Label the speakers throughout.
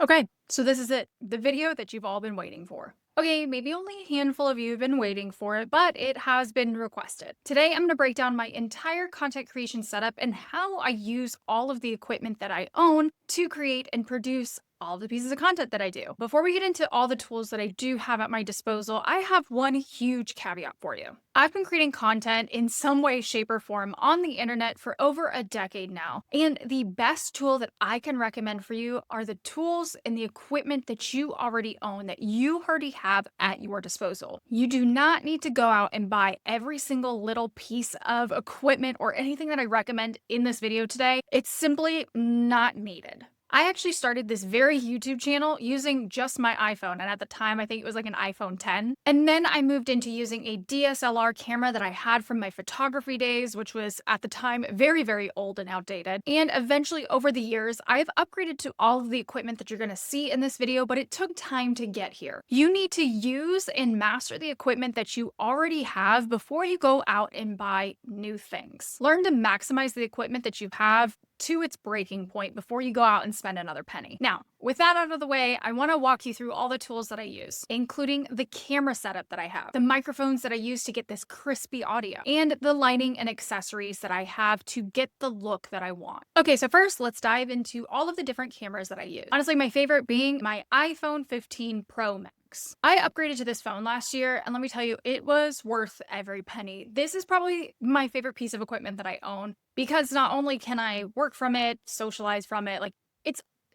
Speaker 1: Okay, so this is it, the video that you've all been waiting for. Okay, maybe only a handful of you have been waiting for it, but it has been requested. Today, I'm going to break down my entire content creation setup and how I use all of the equipment that I own to create and produce all the pieces of content that I do. Before we get into all the tools that I do have at my disposal, I have one huge caveat for you. I've been creating content in some way, shape, or form on the internet for over a decade now, and the best tool that I can recommend for you are the tools and the equipment that you already own, that you already have at your disposal. You do not need to go out and buy every single little piece of equipment or anything that I recommend in this video today. It's simply not needed. I actually started this very YouTube channel using just my iPhone, and at the time I think it was like an iPhone 10. And then I moved into using a DSLR camera that I had from my photography days, which was at the time very, very old and outdated. And eventually over the years, I've upgraded to all of the equipment that you're gonna see in this video, but it took time to get here. You need to use and master the equipment that you already have before you go out and buy new things. Learn to maximize the equipment that you have to its breaking point before you go out and spend another penny. Now, with that out of the way, I want to walk you through all the tools that I use, including the camera setup that I have, the microphones that I use to get this crispy audio, and the lighting and accessories that I have to get the look that I want. Okay, so first let's dive into all of the different cameras that I use. Honestly, my favorite being my iPhone 15 Pro Max. I upgraded to this phone last year, and let me tell you, it was worth every penny. This is probably my favorite piece of equipment that I own because not only can I work from it, socialize from it, like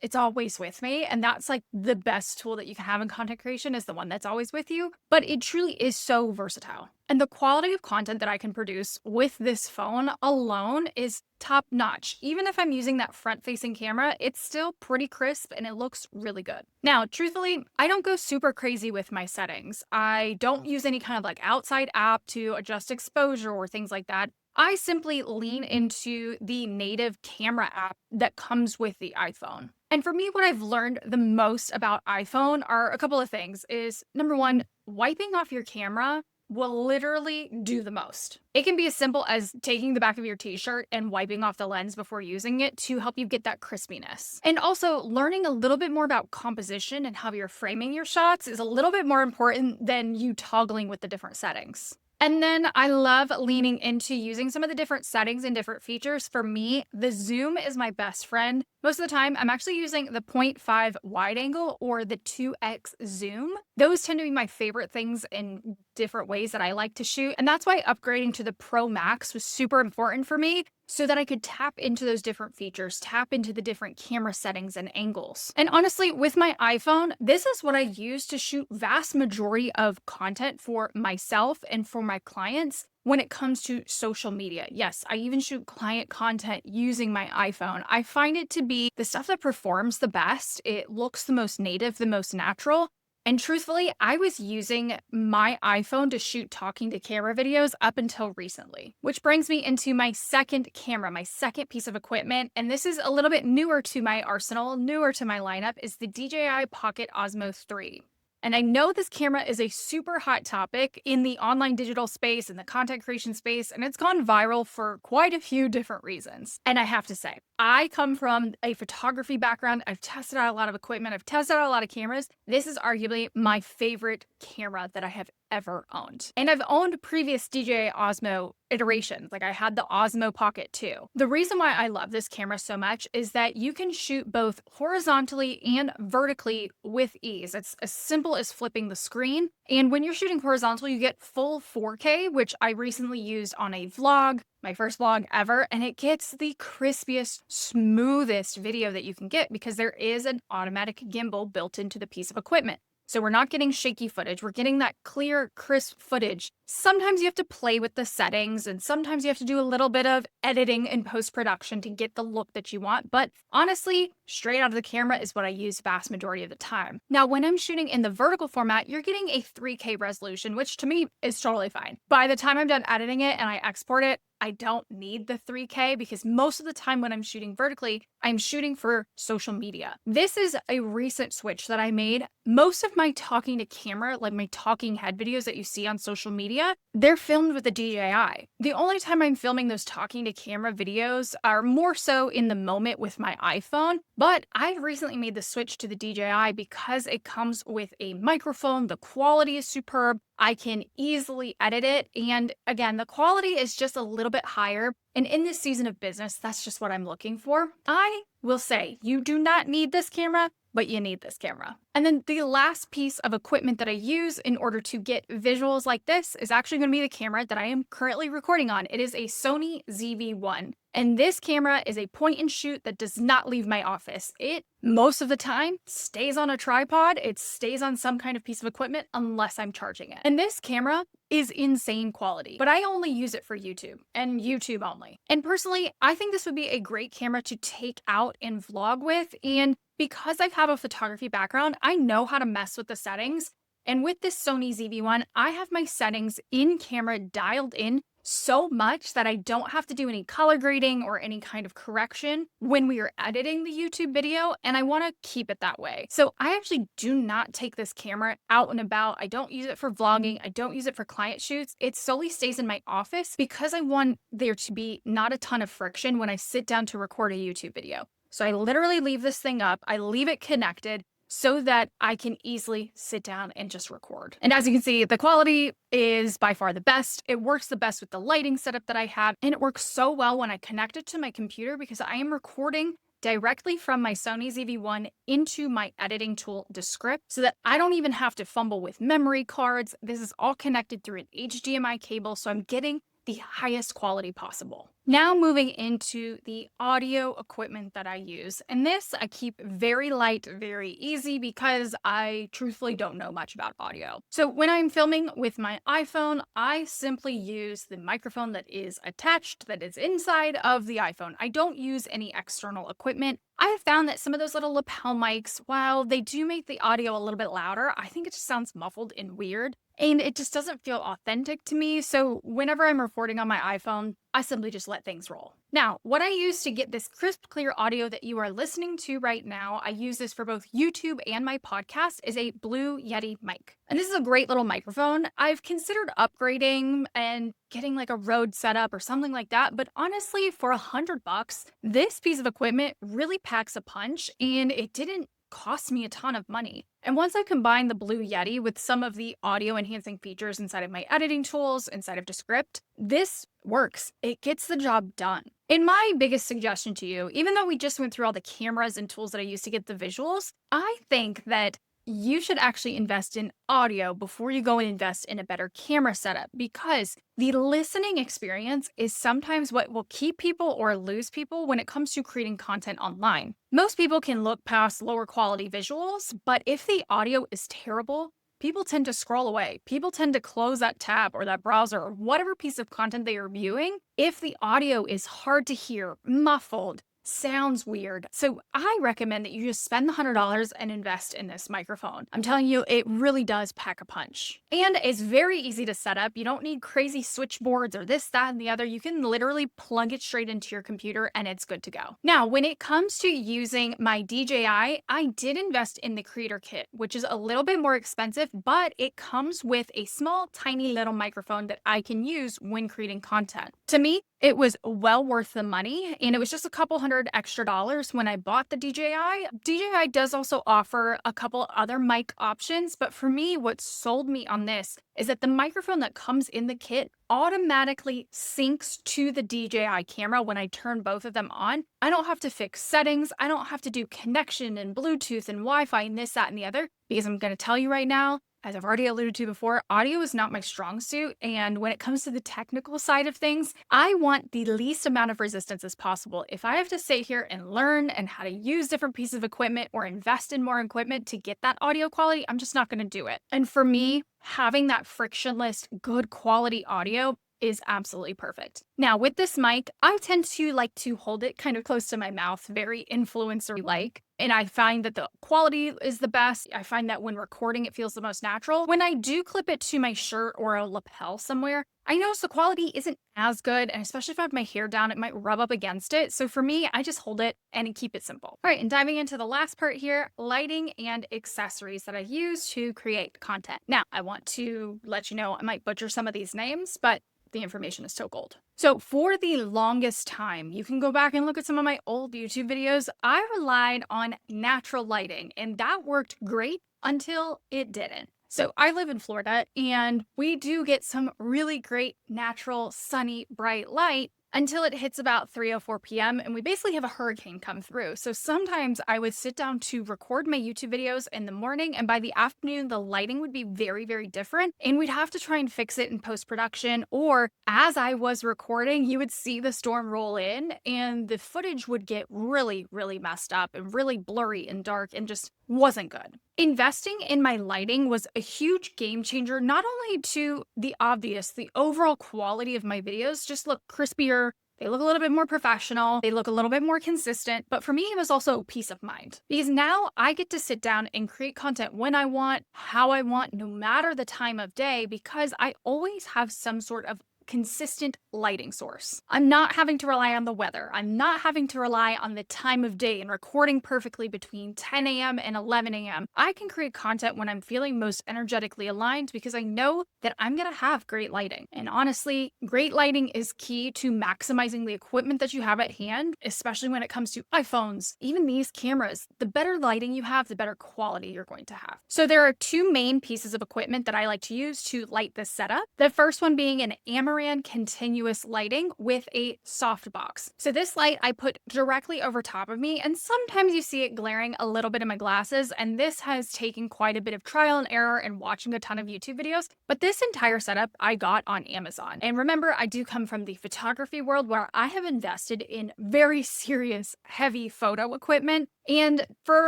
Speaker 1: it's always with me, and that's like the best tool that you can have in content creation is the one that's always with you, but it truly is so versatile. And the quality of content that I can produce with this phone alone is top notch. Even if I'm using that front-facing camera, it's still pretty crisp and it looks really good. Now, truthfully, I don't go super crazy with my settings. I don't use any kind of like outside app to adjust exposure or things like that. I simply lean into the native camera app that comes with the iPhone. And for me, what I've learned the most about iPhone are a couple of things is number one, wiping off your camera will literally do the most. It can be as simple as taking the back of your t-shirt and wiping off the lens before using it to help you get that crispiness. And also learning a little bit more about composition and how you're framing your shots is a little bit more important than you toggling with the different settings. And then I love leaning into using some of the different settings and different features. For me, the zoom is my best friend. Most of the time, I'm actually using the 0.5 wide angle or the 2x zoom. Those tend to be my favorite things in different ways that I like to shoot. And that's why upgrading to the Pro Max was super important for me, so that I could tap into those different features, tap into the different camera settings and angles. And honestly, with my iPhone, this is what I use to shoot vast majority of content for myself and for my clients when it comes to social media. Yes, I even shoot client content using my iPhone. I find it to be the stuff that performs the best. It looks the most native, the most natural. And truthfully, I was using my iPhone to shoot talking to camera videos up until recently, which brings me into my second camera, my second piece of equipment. And this is a little bit newer to my arsenal, newer to my lineup, is the DJI Pocket Osmo 3. And I know this camera is a super hot topic in the online digital space and the content creation space, and it's gone viral for quite a few different reasons. And I have to say, I come from a photography background. I've tested out a lot of equipment. I've tested out a lot of cameras. This is arguably my favorite camera that I have ever owned. And I've owned previous DJI Osmo iterations. Like I had the Osmo Pocket 2. The reason why I love this camera so much is that you can shoot both horizontally and vertically with ease. It's as simple as flipping the screen. And when you're shooting horizontal, you get full 4K, which I recently used on a vlog, my first vlog ever, and it gets the crispiest, smoothest video that you can get because there is an automatic gimbal built into the piece of equipment. So we're not getting shaky footage. We're getting that clear, crisp footage. Sometimes you have to play with the settings, and sometimes you have to do a little bit of editing and post-production to get the look that you want. But honestly, straight out of the camera is what I use vast majority of the time. Now, when I'm shooting in the vertical format, you're getting a 3K resolution, which to me is totally fine. By the time I'm done editing it and I export it, I don't need the 3K because most of the time when I'm shooting vertically, I'm shooting for social media. This is a recent switch that I made. Most of my talking to camera, like my talking head videos that you see on social media, they're filmed with the DJI. The only time I'm filming those talking to camera videos are more so in the moment with my iPhone, But I've recently made the switch to the DJI because it comes with a microphone. The quality is superb. I can easily edit it. And again, the quality is just a little bit higher. And in this season of business, that's just what I'm looking for. I will say you do not need this camera, but you need this camera. And then the last piece of equipment that I use in order to get visuals like this is actually going to be the camera that I am currently recording on. It is a Sony ZV-1. And this camera is a point and shoot that does not leave my office. It, most of the time, stays on a tripod. It stays on some kind of piece of equipment unless I'm charging it. And this camera is insane quality, but I only use it for YouTube and YouTube only. And personally, I think this would be a great camera to take out and vlog with. And because I have a photography background, I know how to mess with the settings. And with this Sony ZV-1, I have my settings in camera dialed in so much that I don't have to do any color grading or any kind of correction when we are editing the YouTube video, and I want to keep it that way. So I actually do not take this camera out and about. I don't use it for vlogging. I don't use it for client shoots. It solely stays in my office because I want there to be not a ton of friction when I sit down to record a YouTube video. So I literally leave this thing up. I leave it connected so that I can easily sit down and just record. And as you can see, the quality is by far the best. It works the best with the lighting setup that I have, and it works so well when I connect it to my computer because I am recording directly from my Sony ZV-1 into my editing tool, 𝗧𝗓, so that I don't even have to fumble with memory cards. This is all connected through an HDMI cable, so I'm getting the highest quality possible. Now moving into the audio equipment that I use. And this I keep very light, very easy because I truthfully don't know much about audio. So when I'm filming with my iPhone, I simply use the microphone that is attached, that is inside of the iPhone. I don't use any external equipment. I have found that some of those little lapel mics, while they do make the audio a little bit louder, I think it just sounds muffled and weird. And it just doesn't feel authentic to me. So whenever I'm recording on my iPhone, I simply just let things roll. Now, what I use to get this crisp, clear audio that you are listening to right now, I use this for both YouTube and my podcast, is a Blue Yeti mic. And this is a great little microphone. I've considered upgrading and getting like a Rode setup or something like that. But honestly, for $100, this piece of equipment really packs a punch, and it didn't cost me a ton of money. And once I combine the Blue Yeti with some of the audio enhancing features inside of my editing tools, inside of 𝗧𝗓, this works. It gets the job done. And my biggest suggestion to you, even though we just went through all the cameras and tools that I use to get the visuals, I think that you should actually invest in audio before you go and invest in a better camera setup, because the listening experience is sometimes what will keep people or lose people when it comes to creating content online. Most people can look past lower quality visuals, but if the audio is terrible, people tend to scroll away. People tend to close that tab or that browser or whatever piece of content they are viewing if the audio is hard to hear, muffled, sounds weird. So I recommend that you just spend the $100 and invest in this microphone. I'm telling you, it really does pack a punch. And it's very easy to set up. You don't need crazy switchboards or this, that, and the other. You can literally plug it straight into your computer and it's good to go. Now, when it comes to using my DJI, I did invest in the Creator Kit, which is a little bit more expensive, but it comes with a small, tiny little microphone that I can use when creating content. To me, it was well worth the money, and it was just a couple $100 extra when I bought the DJI. DJI does also offer a couple other mic options, but for me, what sold me on this is that the microphone that comes in the kit automatically syncs to the DJI camera when I turn both of them on. I don't have to fix settings. I don't have to do connection and Bluetooth and Wi-Fi and this, that, and the other, because I'm going to tell you right now, as I've already alluded to before, audio is not my strong suit, and when it comes to the technical side of things, I want the least amount of resistance as possible. If I have to sit here and learn and how to use different pieces of equipment or invest in more equipment to get that audio quality, I'm just not going to do it. And for me, having that frictionless, good quality audio is absolutely perfect. Now, with this mic, I tend to like to hold it kind of close to my mouth, very influencer-like. And I find that the quality is the best. I find that when recording, it feels the most natural. When I do clip it to my shirt or a lapel somewhere, I notice the quality isn't as good. And especially if I have my hair down, it might rub up against it. So for me, I just hold it and keep it simple. All right, and diving into the last part here, lighting and accessories that I use to create content. Now, I want to let you know, I might butcher some of these names, but the information is still gold. So for the longest time, you can go back and look at some of my old YouTube videos, I relied on natural lighting, and that worked great until it didn't. So I live in Florida, and we do get some really great natural, sunny, bright light until it hits about 3:04 p.m. and we basically have a hurricane come through. So sometimes I would sit down to record my YouTube videos in the morning, and by the afternoon, the lighting would be very, very different, and we'd have to try and fix it in post-production, or as I was recording, you would see the storm roll in, and the footage would get really, really messed up and really blurry and dark and just wasn't good. Investing in my lighting was a huge game changer, not only to the obvious, the overall quality of my videos just look crispier, they look a little bit more professional, they look a little bit more consistent, but for me, it was also peace of mind. Because now I get to sit down and create content when I want, how I want, no matter the time of day, because I always have some sort of consistent lighting source. I'm not having to rely on the weather. I'm not having to rely on the time of day and recording perfectly between 10 a.m. and 11 a.m. I can create content when I'm feeling most energetically aligned because I know that I'm going to have great lighting. And honestly, great lighting is key to maximizing the equipment that you have at hand, especially when it comes to iPhones, even these cameras. The better lighting you have, the better quality you're going to have. So there are two main pieces of equipment that I like to use to light this setup. The first one being an Amaran continuous lighting with a softbox. So this light I put directly over top of me, and sometimes you see it glaring a little bit in my glasses, and this has taken quite a bit of trial and error and watching a ton of YouTube videos, but this entire setup I got on Amazon. And remember, I do come from the photography world where I have invested in very serious, heavy photo equipment, and for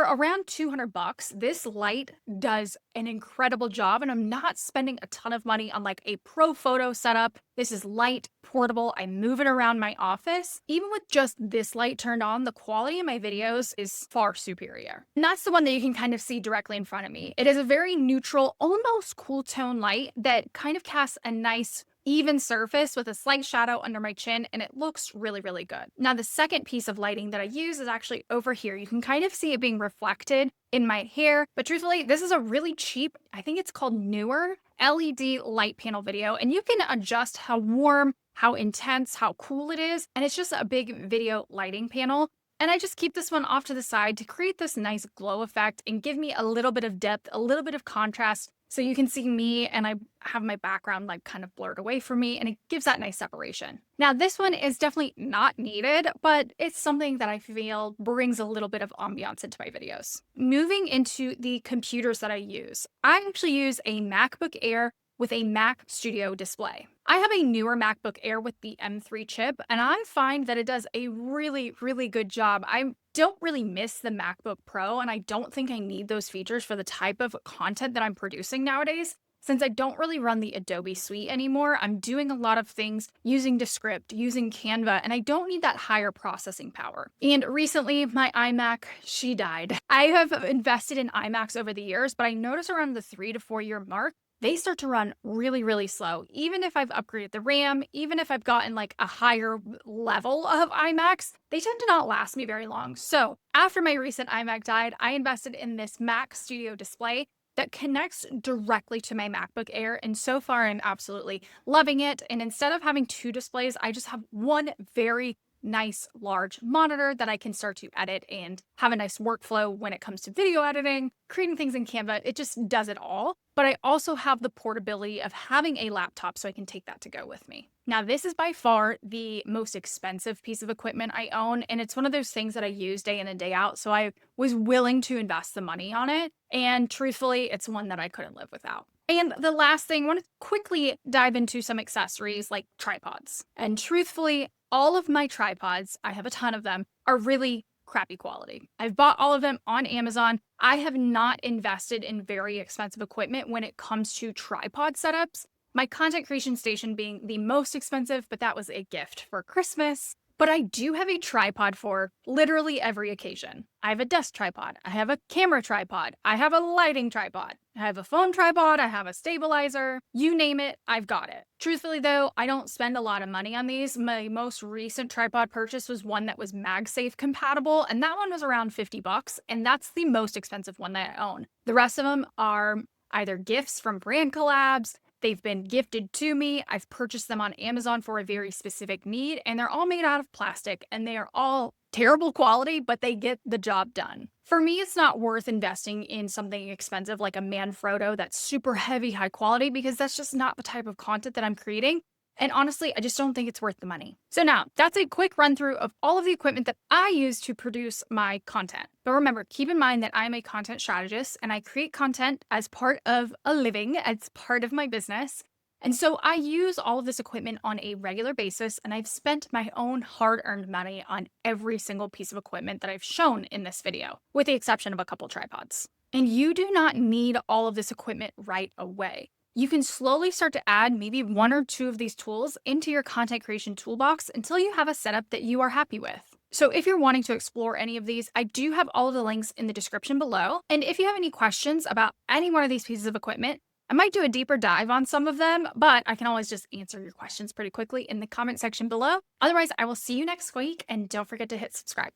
Speaker 1: around $200, this light does an incredible job, and I'm not spending a ton of money on like a pro photo setup. This is light, portable, I move it around my office. Even with just this light turned on, the quality of my videos is far superior. And that's the one that you can kind of see directly in front of me. It is a very neutral, almost cool tone light that kind of casts a nice even surface with a slight shadow under my chin, and it looks really, really good. Now, the second piece of lighting that I use is actually over here. You can kind of see it being reflected in my hair, but truthfully, this is a really cheap, I think it's called Newer LED light panel video, and you can adjust how warm, how intense, how cool it is, and it's just a big video lighting panel. And I just keep this one off to the side to create this nice glow effect and give me a little bit of depth, a little bit of contrast, so you can see me and I have my background like kind of blurred away from me, and it gives that nice separation. Now this one is definitely not needed, but it's something that I feel brings a little bit of ambiance into my videos. Moving into the computers that I use, I actually use a MacBook Air with a Mac Studio display. I have a newer MacBook Air with the M3 chip, and I find that it does a really, really good job. I don't really miss the MacBook Pro, and I don't think I need those features for the type of content that I'm producing nowadays. Since I don't really run the Adobe suite anymore, I'm doing a lot of things using Descript, using Canva, and I don't need that higher processing power. And recently, my iMac, she died. I have invested in iMacs over the years, but I notice around the 3 to 4 year mark, they start to run really, really slow. Even if I've upgraded the RAM, even if I've gotten like a higher level of iMacs, they tend to not last me very long. So after my recent iMac died, I invested in this Mac Studio display that connects directly to my MacBook Air, and so far I'm absolutely loving it. And instead of having two displays, I just have one very nice large monitor that I can start to edit and have a nice workflow when it comes to video editing, creating things in Canva. It just does it all. But I also have the portability of having a laptop, so I can take that to go with me. Now, this is by far the most expensive piece of equipment I own, and it's one of those things that I use day in and day out, so I was willing to invest the money on it, and truthfully, it's one that I couldn't live without. And the last thing, I want to quickly dive into some accessories like tripods. And truthfully, all of my tripods, I have a ton of them, are really crappy quality. I've bought all of them on Amazon. I have not invested in very expensive equipment when it comes to tripod setups. My content creation station being the most expensive, but that was a gift for Christmas. But I do have a tripod for literally every occasion. I have a desk tripod. I have a camera tripod. I have a lighting tripod. I have a phone tripod. I have a stabilizer. You name it, I've got it. Truthfully though, I don't spend a lot of money on these. My most recent tripod purchase was one that was MagSafe compatible, and that one was around $50, and that's the most expensive one that I own. The rest of them are either gifts from brand collabs, They've been gifted to me. I've purchased them on Amazon for a very specific need, and they're all made out of plastic, and they are all terrible quality, but they get the job done. For me, it's not worth investing in something expensive like a Manfrotto that's super heavy, high quality, because that's just not the type of content that I'm creating. And honestly, I just don't think it's worth the money. So now, that's a quick run through of all of the equipment that I use to produce my content. But remember, keep in mind that I'm a content strategist and I create content as part of a living, as part of my business. And so I use all of this equipment on a regular basis, and I've spent my own hard-earned money on every single piece of equipment that I've shown in this video, with the exception of a couple tripods. And you do not need all of this equipment right away. You can slowly start to add maybe 1 or 2 of these tools into your content creation toolbox until you have a setup that you are happy with. So if you're wanting to explore any of these, I do have all of the links in the description below. And if you have any questions about any one of these pieces of equipment, I might do a deeper dive on some of them, but I can always just answer your questions pretty quickly in the comment section below. Otherwise, I will see you next week, and don't forget to hit subscribe.